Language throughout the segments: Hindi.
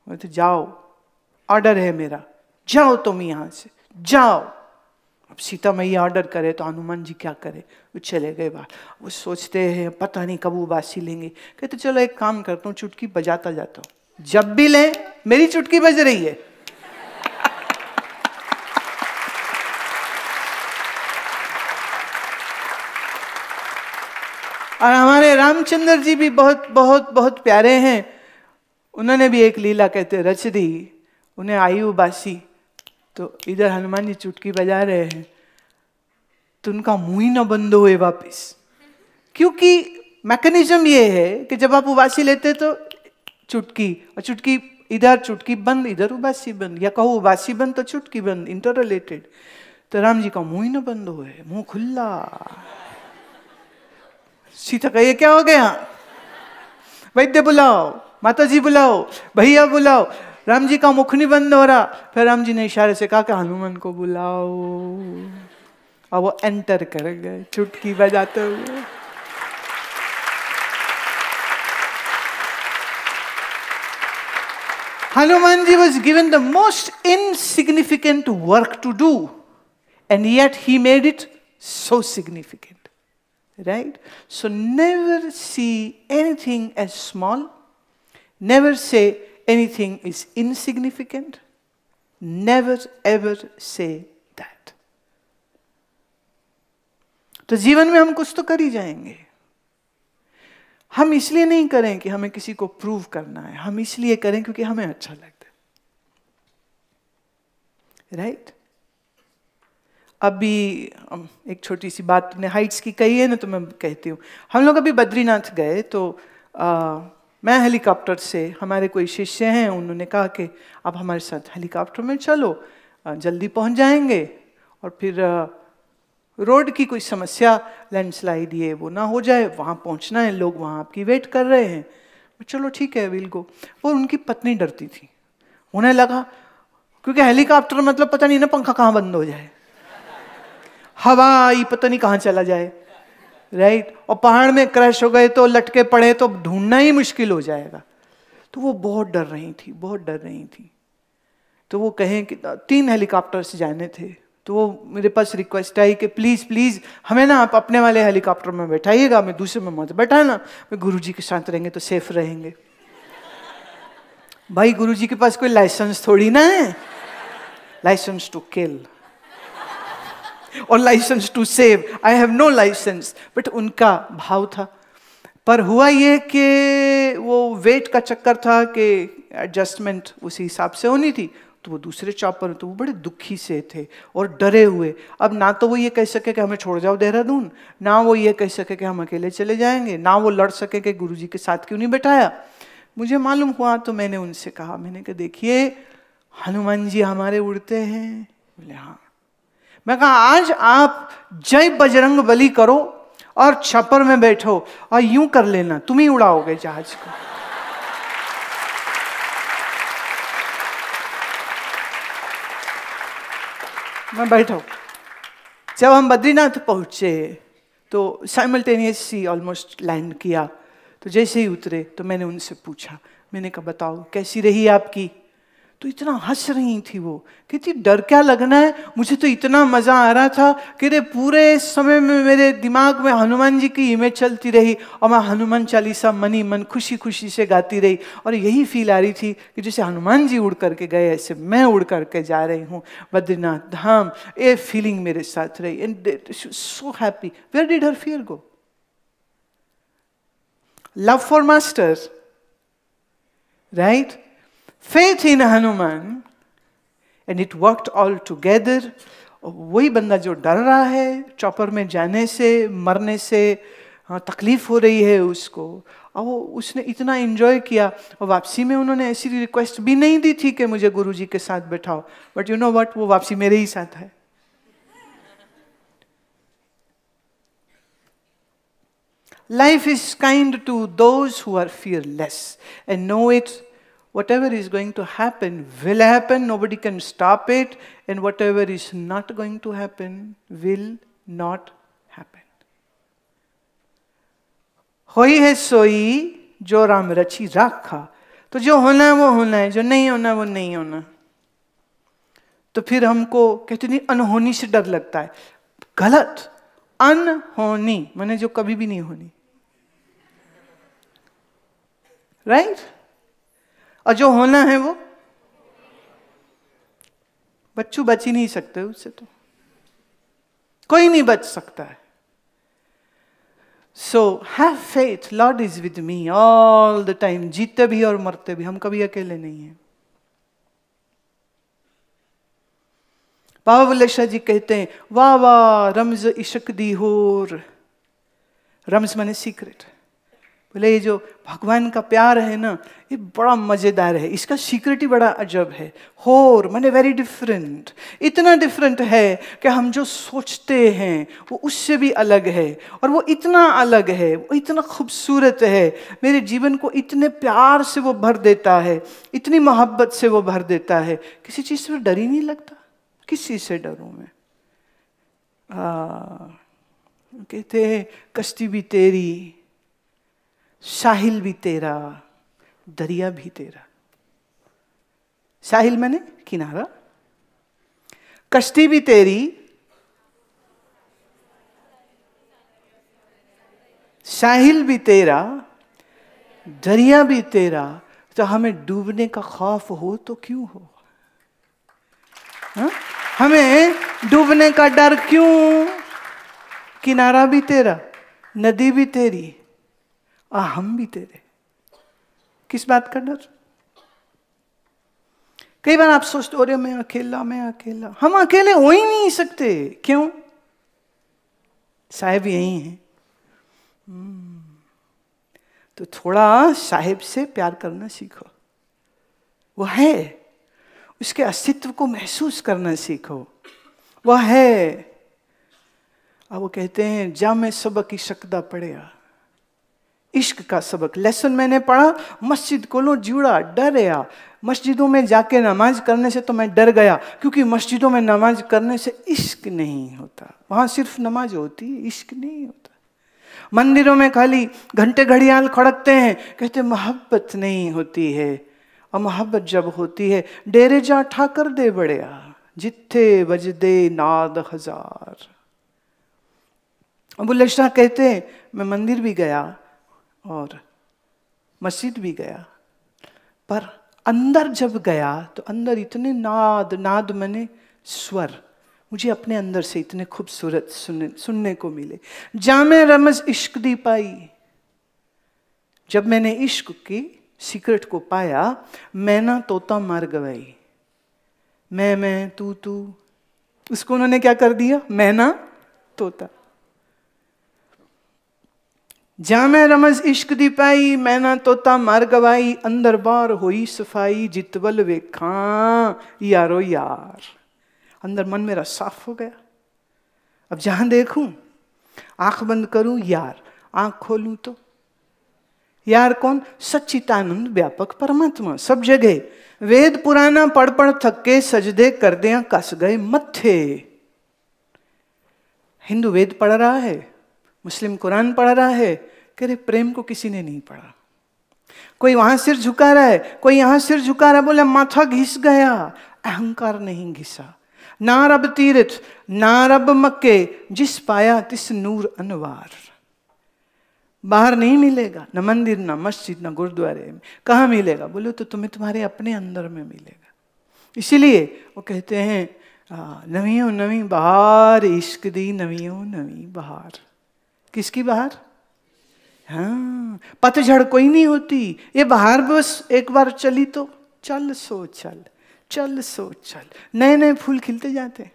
तो जाओ, ऑर्डर है मेरा, जाओ तुम यहाँ से, जाओ। अब सीता मैया ऑर्डर करे तो हनुमान जी क्या करे? वो चले गए बाहर। वो सोचते हैं पता नहीं कब उबासी लेंगे। कहते चलो एक काम करता हूँ, चुटकी बजाता जाता हूँ, जब भी ले मेरी चुटकी बज रही है। और हमारे रामचंद्र जी भी बहुत बहुत बहुत प्यारे हैं। उन्होंने भी एक लीला कहते रच दी। उन्हें आई उबासी, तो इधर हनुमान जी चुटकी बजा रहे हैं, तो उनका मुंह ही न बंद हुए वापिस। क्योंकि मैकेनिज्म ये है कि जब आप उबासी लेते तो चुटकी, और चुटकी इधर चुटकी बंद, इधर उबासी बंद, या कहो उबासी बंद तो चुटकी बंद, इंटर रिलेटेड। तो राम जी का मुंह ही न बंद हुए, मुंह खुला। सीता का ये क्या हो गया? वैद्य बुलाओ, माता जी बुलाओ, भैया बुलाओ। राम जी का मुख नहीं बंद हो रहा। फिर राम जी ने इशारे से कहा कि हनुमान को बुलाओ, और वो एंटर कर गए चुटकी बजाते हुए। Hanuman ji was given the most insignificant work to do, and yet he made it so significant. Right? So never see anything as small. Never say anything is insignificant. Never ever say that. तो जीवन में हम कुछ तो कर ही जाएंगे। हम इसलिए नहीं करें कि हमें किसी को प्रूव करना है, हम इसलिए करें क्योंकि हमें अच्छा लगता है। राइट? अभी एक छोटी सी बात तुमने हाइट्स की कही है ना, तो मैं कहती हूँ। हम लोग अभी बद्रीनाथ गए तो मैं हेलीकॉप्टर से, हमारे कोई शिष्य हैं, उन्होंने कहा कि आप हमारे साथ हेलीकॉप्टर में चलो, जल्दी पहुँच जाएंगे, और फिर रोड की कोई समस्या, लैंडस्लाइड ये वो ना हो जाए, वहाँ पहुँचना है, लोग वहाँ आपकी वेट कर रहे हैं। चलो ठीक है, विल गो। और उनकी पत्नी डरती थी। उन्हें लगा, क्योंकि हेलीकॉप्टर मतलब पता नहीं ना पंखा कहाँ बंद हो जाए, हवाई पता नहीं कहाँ चला जाए। राइट? और पहाड़ में क्रैश हो गए तो लटके पड़े तो ढूंढना ही मुश्किल हो जाएगा। तो वो बहुत डर रही थी, बहुत डर रही थी। तो वो कहें कि 3 हेलीकॉप्टर से जाने थे, तो वो मेरे पास रिक्वेस्ट आई कि प्लीज़ प्लीज़ हमें ना आप अपने वाले हेलीकॉप्टर में बैठाइएगा, मैं दूसरे में मत बैठाना, मैं गुरुजी के साथ रहेंगे तो सेफ रहेंगे। भाई गुरुजी के पास कोई लाइसेंस थोड़ी ना है, लाइसेंस टू किल और license to save, I have no license. But उनका भाव था। पर हुआ ये कि वो वेट का चक्कर था कि एडजस्टमेंट उसी हिसाब से होनी थी, तो वो दूसरे चॉपर, तो वो बड़े दुखी से थे और डरे हुए। अब ना तो वो ये कह सके कि हमें छोड़ जाओ देहरादून, ना वो ये कह सके कि हम अकेले चले जाएंगे, ना वो लड़ सके कि गुरुजी के साथ क्यों नहीं बैठाया। मुझे मालूम हुआ तो मैंने उनसे कहा, मैंने कहा देखिए हनुमान जी हमारे उड़ते हैं। बोले हाँ। मैं कहा आज आप जय बजरंग बली करो और छप्पर में बैठो और यूं कर लेना, तुम ही उड़ाओगे जहाज को। मैं बैठा। जब हम बद्रीनाथ पहुंचे तो साइमल्टेनियसली ऑलमोस्ट लैंड किया। तो जैसे ही उतरे तो मैंने उनसे पूछा, मैंने कहा बताओ कैसी रही आपकी? तो इतना हंस रही थी वो, कहती डर क्या लगना है, मुझे तो इतना मजा आ रहा था कि रे पूरे समय में मेरे दिमाग में हनुमान जी की इमेज चलती रही और मैं हनुमान चालीसा मनी मन खुशी खुशी से गाती रही। और यही फील आ रही थी कि जैसे हनुमान जी उड़ करके गए ऐसे मैं उड़ करके जा रही हूँ बद्रीनाथ धाम। ये फीलिंग मेरे साथ रही and so happy. Where did her fear go? Love for master, right? Faith in Hanuman, and it worked all together. वही बंदा जो डर रहा है चॉपर में जाने से, मरने से, तकलीफ हो रही है उसको, और वो उसने इतना एंजॉय किया। और वापसी में उन्होंने ऐसी रिक्वेस्ट भी नहीं दी थी कि मुझे गुरुजी के साथ बैठाओ, बट यू नो व्हाट, वो वापसी मेरे ही साथ है। Life is kind to those who are fearless and know it. Whatever is going to happen will happen, nobody can stop it, and whatever is not going to happen will not happen. होई है सोई जो राम रची राखा, तो जो होना है वो होना है, जो नहीं होना वो नहीं होना। तो फिर हमको कहते नहीं अनहोनी से डर लगता है। गलत, अनहोनी माने जो कभी भी नहीं होनी, राइट? और जो होना है वो बच्चू बच ही नहीं सकते उससे, तो कोई नहीं बच सकता है। So have faith, Lord is with me all the time, जीते भी और मरते भी, हम कभी अकेले नहीं हैं। बाबा बुल्ले शाह जी कहते हैं, वाह वाह रमज इश्क दी होर, रमज माने सीक्रेट। बोले ये जो भगवान का प्यार है ना, ये बड़ा मजेदार है, इसका सीक्रेट ही बड़ा अजब है। होर माने वेरी डिफरेंट, इतना डिफरेंट है कि हम जो सोचते हैं वो उससे भी अलग है, और वो इतना अलग है, वो इतना खूबसूरत है, मेरे जीवन को इतने प्यार से वो भर देता है, इतनी मोहब्बत से वो भर देता है, किसी चीज से डर ही नहीं लगता। किस चीज से डरूं मैं? कहते हैं कश्ती भी तेरी, साहिल भी तेरा, दरिया भी तेरा। साहिल माने किनारा, कश्ती भी तेरी, साहिल भी तेरा, दरिया भी तेरा। तो हमें डूबने का खौफ हो तो क्यों हो? हा? हमें डूबने का डर क्यों? किनारा भी तेरा, नदी भी तेरी, और हम भी तेरे। किस बात का डर? कई बार आप सोचते हो, अरे मैं अकेला, मैं अकेला। हम अकेले हो ही नहीं सकते। क्यों? साहेब यही हैं। तो थोड़ा साहेब से प्यार करना सीखो, वो है, उसके अस्तित्व को महसूस करना सीखो, वह है। अब वो कहते हैं जा मैं सबक की शकदा पढ़िया, इश्क का सबक, लेसन मैंने पढ़ा, मस्जिद को लो जुड़ा डरया। मस्जिदों में जाके नमाज करने से तो मैं डर गया, क्योंकि मस्जिदों में नमाज करने से इश्क नहीं होता, वहां सिर्फ नमाज होती है, इश्क नहीं होता। मंदिरों में खाली घंटे घड़ियाल खड़कते हैं, कहते मोहब्बत नहीं होती है। और मोहब्बत जब होती है, डेरे जा ठाकर दे बड़िया, जिथे बजदे नाद हजार। बुल्ले शाह कहते हैं मैं मंदिर भी गया और मस्जिद भी गया, पर अंदर जब गया तो अंदर इतने नाद, नाद मने स्वर, मुझे अपने अंदर से इतने खूबसूरत सुनने को मिले। जामे रमज इश्क दी पाई, जब मैंने इश्क की सीक्रेट को पाया, मैं ना तोता मर गई, मैं तू तू, उसको उन्होंने क्या कर दिया, मैं ना तोता। जामे रमज इश्क दी पाई, मैं ना तोता मर गवाई, अंदर बार हुई सफाई, जितवल वेखा यारो यार। अंदर मन मेरा साफ हो गया। अब जहां देखूं, आंख बंद करूं यार, आंख खोलूं तो यार कौन? सच्चिदानंद व्यापक परमात्मा, सब जगह। वेद पुराना पढ़ पढ़ थके, सजदे कर दिया कस गए मत्थे। हिंदू वेद पढ़ रहा है, मुस्लिम कुरान पढ़ रहा है, कह रहे प्रेम को किसी ने नहीं पढ़ा। कोई वहां सिर झुका रहा है, कोई यहां सिर झुका रहा है, बोले माथा घिस गया, अहंकार नहीं घिसा। ना रब तीर्थ ना रब मक्के, जिस पाया तिस नूर अनवार। बाहर नहीं मिलेगा, न मंदिर न मस्जिद न गुरुद्वारे में, कहाँ मिलेगा? बोले तो तुम्हें तुम्हारे अपने अंदर में मिलेगा। इसीलिए वो कहते हैं नवियों नवी बहार, इश्क दी नवियों नवी बहार। किसकी बहार? हाँ, पतझड़ कोई नहीं होती, ये बहार बस एक बार चली तो चल सो चल, चल सो चल, नए नए फूल खिलते जाते।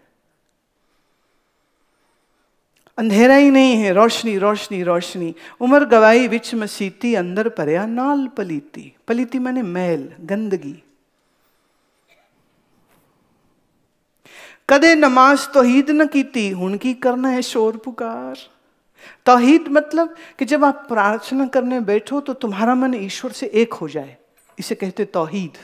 अंधेरा ही नहीं है, रोशनी रोशनी रोशनी। उमर गवाई विच मसीती, अंदर परया नाल पलीती। पलीती माने मैल, गंदगी। कदे नमाज तौहीद न कीती, हुण की करना है शोर पुकार। तौहीद मतलब कि जब आप प्रार्थना करने बैठो तो तुम्हारा मन ईश्वर से एक हो जाए, इसे कहते तौहीद।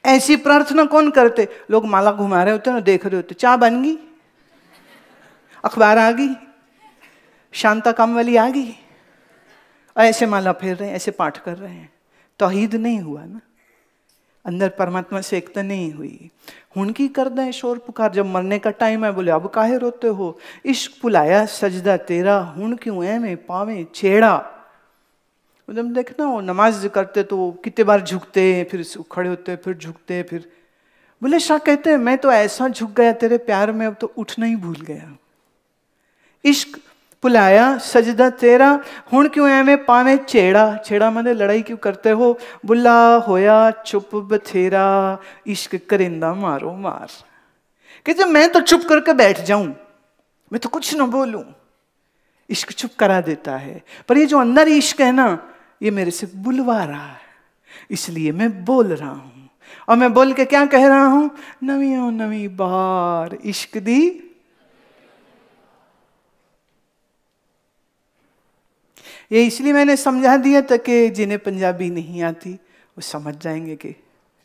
ऐसी प्रार्थना कौन करते? लोग माला घुमा रहे होते ना, देख रहे होते, चाय बन गई, अखबार आ गई, शांता काम वाली आ गई, और ऐसे माला फेर रहे हैं, ऐसे पाठ कर रहे हैं। तौहीद नहीं हुआ ना, अंदर परमात्मा से एकता नहीं हुई। हुन की कर दें शोर पुकार, जब मरने का टाइम है बोले अब काहे रोते हो, इश्क पुलाया सजदा तेरा, हुन क्यों है में पावे छेड़ा। जब देखना वो नमाज करते तो कितने बार झुकते, फिर खड़े होते, फिर झुकते, फिर बोले शाह कहते हैं मैं तो ऐसा झुक गया तेरे प्यार में, अब तो उठना ही भूल गया। इश्क पुलाया सजदा तेरा, हुण क्यों एवें पावे छेड़ा। छेड़ा माने लड़ाई क्यों करते हो। बुला होया चुप बथेरा, इश्क करिंदा मारो मार। कि जब मैं तो चुप करके बैठ जाऊं, मैं तो कुछ ना बोलूं, इश्क चुप करा देता है। पर ये जो अंदर इश्क है ना, ये मेरे से बुलवा रहा है, इसलिए मैं बोल रहा हूं। और मैं बोल के क्या कह रहा हूं, नवीं नवीं बहार इश्क दी। ये इसलिए मैंने समझा दिया ताकि जिन्हें पंजाबी नहीं आती वो समझ जाएंगे कि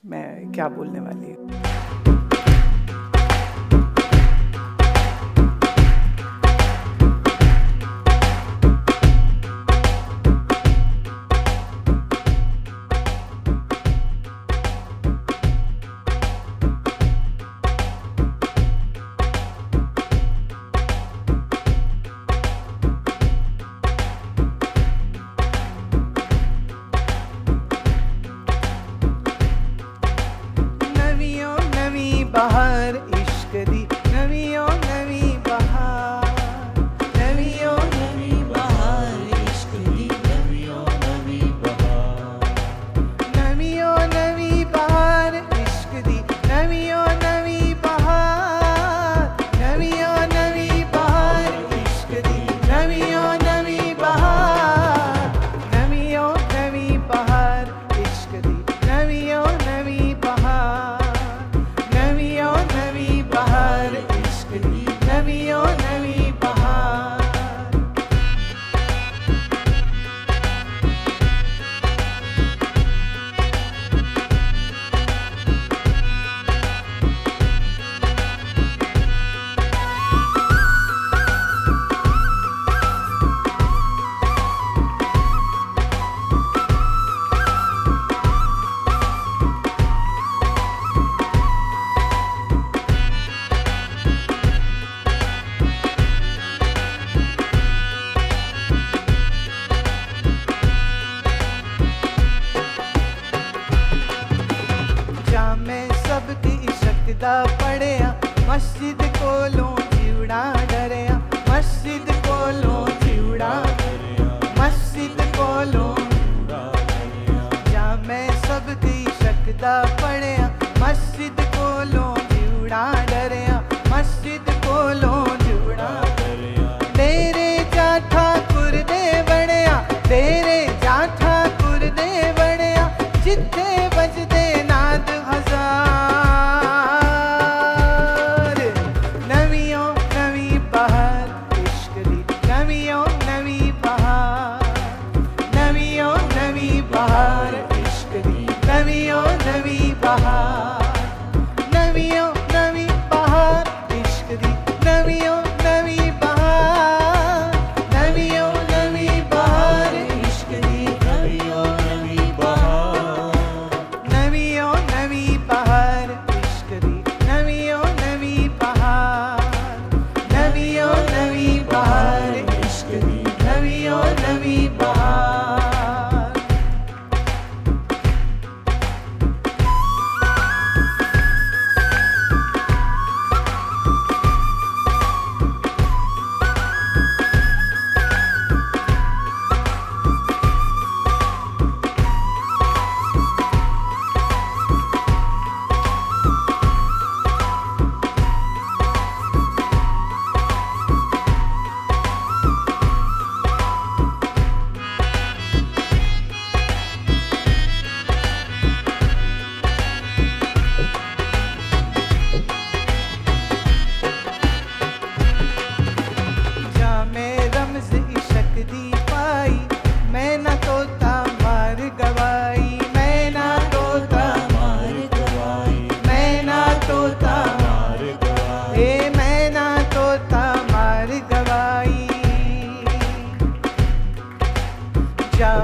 मैं क्या बोलने वाली हूँ। बहार इश्क दी, नवियों नवी बहार, नवियों नवी बहार इश्क दी, नवियों नवी बहार, नवियों नवी बहार इश्क दी, नवियों नवी बहार, नवियों नवी बहार इश्क दी, नवियों नवी बहार, नवियों नवी बहार इश्क दी, नवियों नवी बहार, नवियों नवी बहार इश्क दी, नवियों नवी बहार। पढ़िया मस्जिद कोलों जिवड़ा डरिया, मस्जिद कोलों जिवड़ा, मस्जिद कोलों जा मैं सबकी शकदा पढ़िया, मस्जिद कोलों जिवड़ा डरिया, मस्जिद कोलों जिवड़ा। तेरे जा ठाकुर दे बड़िया, तेरे जा ठाकुर दे बड़िया, जिथे बजदे नाद हजार। नवियों नवी बहार, नवियों नवी बहार इश्क दी, नवियों नवी बहार, नवियों नवी बहार इश्क दी, नवियों नवी बहार, नवियों नवी बहार इश्क दी, नवियों नवी बहार, नवियों नवी बहार इश्क दी, नवियों नवी बहार। जा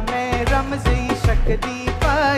मैं रमज़ी शकदी पाई,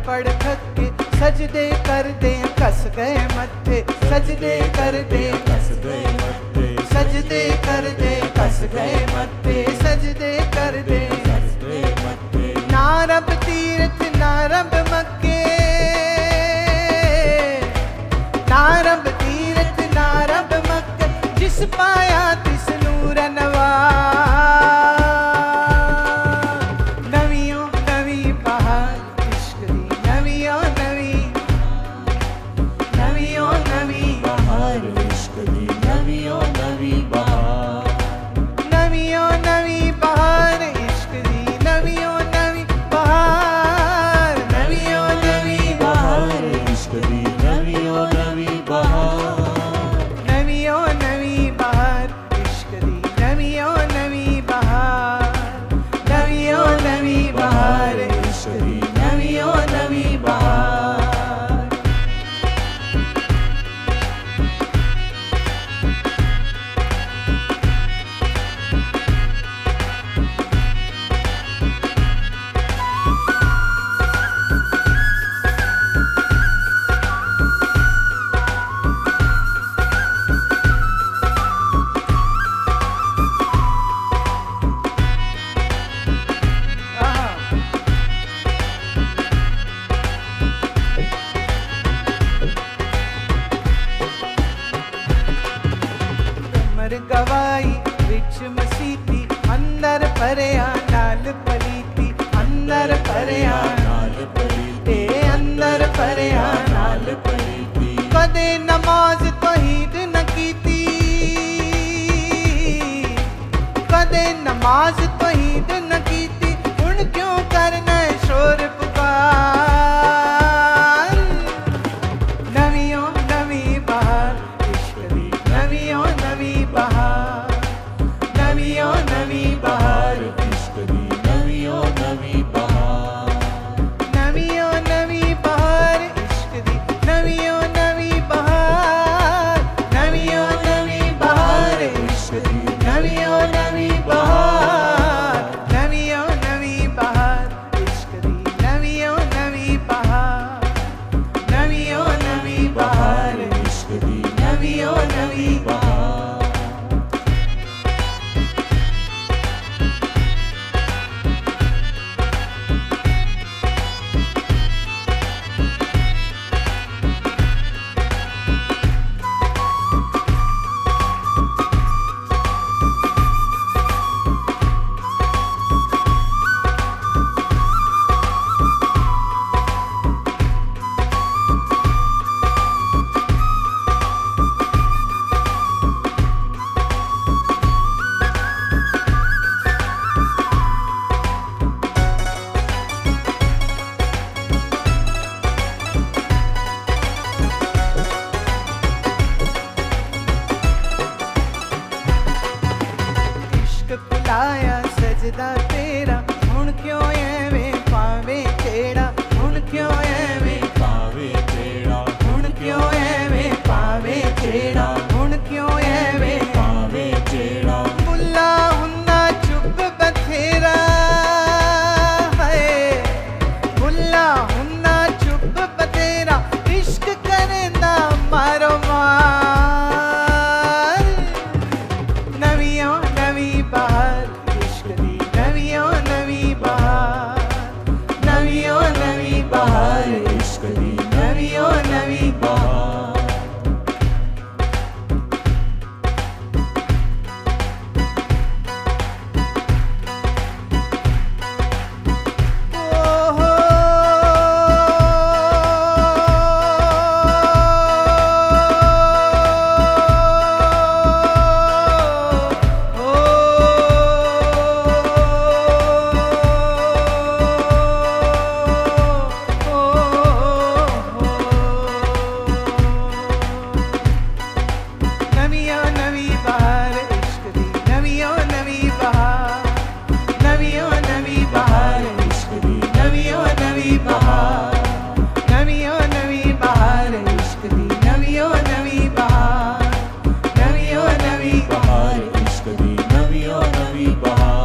पढ़ थक के सजदे कर दे कस गए मत्थे, सजदे कर दे कस गए मत्थे, सजदे कर दे कस गए मत्थे, सजदे कर दे कस गए मत्थे। ना रब तीरथ ना रब मक्के, ना रब तीरथ ना रब मक्के, जिस पाया तिस नूर नवा। नवियों नवी बहार इश्क दी, नवियों नवी, नवियों नवी बहार इश्क दी, नवियों नवी बहार, नवियों नवी बहार इश्क दी, नवियों नवी बहार, नवियों नवी बहार इश्क दी, नवियों नवी बहार, नवियों नवी बहार इश्क दी, नवियों नवी बहार, नवियों नवी बहार इश्क दी, नवियों नवी बहार। गवाई विच मसीती, अंदर परया नाल पलीती, अंदर परया नाल पलीती, अंदर परया नाल पलीती। कदे नमाज तौहीद न कीती, कदे नमाज तौहीद न कीती, हुण क्यों करना शोर पुकार। नवियों नवी बहार इश्क दी, नवियों नवी बहार, नवियों नवी बहार इश्क दी, नवियों नवी बहार, नवियों नवी बहार इश्क दी, नवियों नवी बहार, नवियों नवी बहार इश्क दी, नवियों नवी बहार, नवियों नवी बहार इश्क दी, नवियों नवी बहार, नवियों नवी बहार इश्क दी, नवियों नवी बहार। लाया सजदा तेरा, हुण क्यों एवें पावे तेरा, हुण क्यों एवें पावे तेरा, हुण क्यों एवें पावे तेरा, हुण क्यों एवें पावे तेरा। मुल्ला हुंदा चुप बथेरा है, मुल्ला हुंदा चुप बथेरा, इश्क करेंदा मारो मार। नवियों नवी बहार इश्क दी, नवियों नवी बहार, नवियों नवी बहार इश्क दी, नवियों नवी बहार।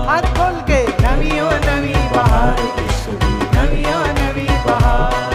हाथ खोल के नवियों नवी बहार इश्क दी, नवियों नवी बहार।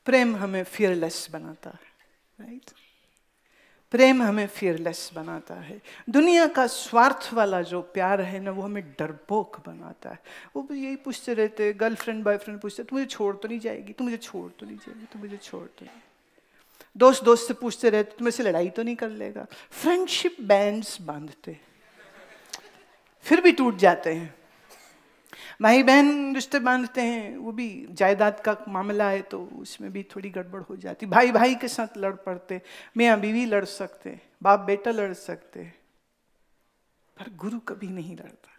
प्रेम हमें फियरलेस बनाता है, राइट? प्रेम हमें फियरलेस बनाता है। दुनिया का स्वार्थ वाला जो प्यार है ना, वो हमें डरपोक बनाता है। वो भी यही पूछते रहते, गर्लफ्रेंड बॉयफ्रेंड पूछते, तू मुझे छोड़ तो नहीं जाएगी, तू मुझे छोड़ तो नहीं जाएगी, तू मुझे छोड़ तो नहीं। दोस्त दोस्त से पूछते रहते, तुम से लड़ाई तो नहीं कर लेगा। फ्रेंडशिप बैंड्स बांधते, फिर भी टूट जाते हैं। भाई बहन रिश्ते बांधते हैं, वो भी जायदाद का मामला है तो उसमें भी थोड़ी गड़बड़ हो जाती। भाई भाई के साथ लड़ पड़ते, मियाँ बीवी लड़ सकते, बाप बेटा लड़ सकते, पर गुरु कभी नहीं लड़ता,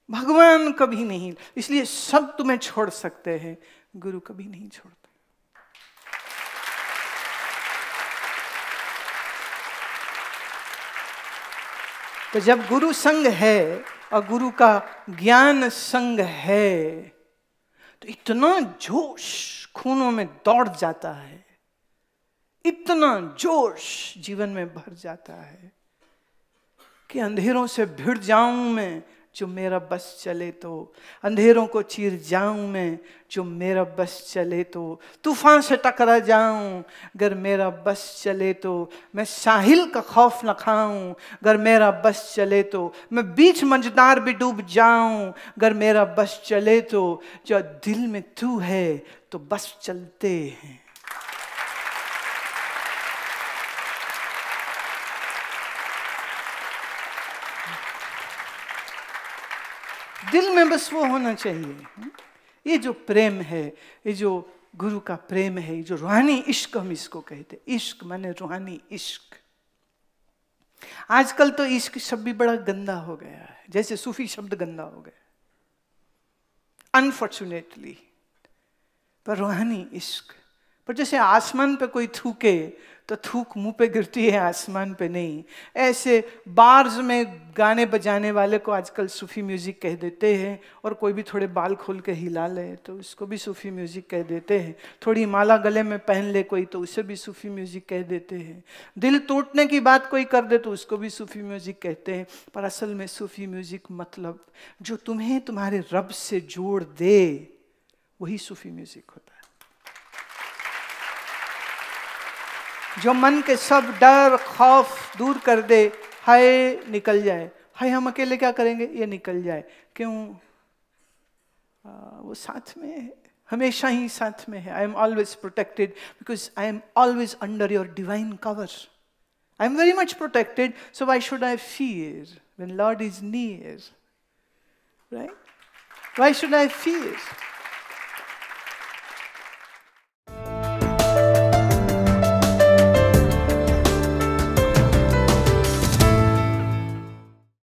भगवान कभी नहीं। इसलिए सब तुम्हें छोड़ सकते हैं, गुरु कभी नहीं छोड़ता। तो जब गुरु संग है और गुरु का ज्ञान संग है तो इतना जोश खूनों में दौड़ जाता है, इतना जोश जीवन में भर जाता है कि अंधेरों से भिड़ जाऊं मैं, जो मेरा बस चले तो। अंधेरों को चीर जाऊं मैं, जो मेरा बस चले तो। तूफान से टकरा जाऊं, अगर मेरा बस चले तो। मैं साहिल का खौफ न खाऊं, अगर मेरा बस चले तो। मैं बीच मंझदार भी डूब जाऊं, अगर मेरा बस चले तो। जो दिल में तू है तो बस चलते हैं। दिल में बस वो होना चाहिए। ये जो प्रेम है, ये जो गुरु का प्रेम है, ये जो रूहानी इश्क हम इसको कहते, इश्क माने रूहानी इश्क। आजकल तो इश्क शब्द भी बड़ा गंदा हो गया है, जैसे सूफी शब्द गंदा हो गया, अनफॉर्चुनेटली। पर रूहानी इश्क, पर जैसे आसमान पे कोई थूके तो थूक मुंह पे गिरती है, आसमान पे नहीं। ऐसे बार्स में गाने बजाने वाले को आजकल सूफी म्यूजिक कह देते हैं, और कोई भी थोड़े बाल खोल के हिला ले तो उसको भी सूफी म्यूजिक कह देते हैं। थोड़ी माला गले में पहन ले कोई तो उसे भी सूफी म्यूजिक कह देते हैं। दिल टूटने की बात कोई कर दे तो उसको भी सूफी म्यूजिक कहते हैं। पर असल में सूफी म्यूजिक मतलब जो तुम्हें तुम्हारे रब से जोड़ दे, वही सूफी म्यूजिक होता है। जो मन के सब डर खौफ दूर कर दे, हाय निकल जाए, हाय हम अकेले क्या करेंगे, ये निकल जाए। क्यों? वो साथ में है, हमेशा ही साथ में है। I am always protected because I am always under your divine cover. I am very much protected, so why should I fear when Lord is near, right? Why should I fear?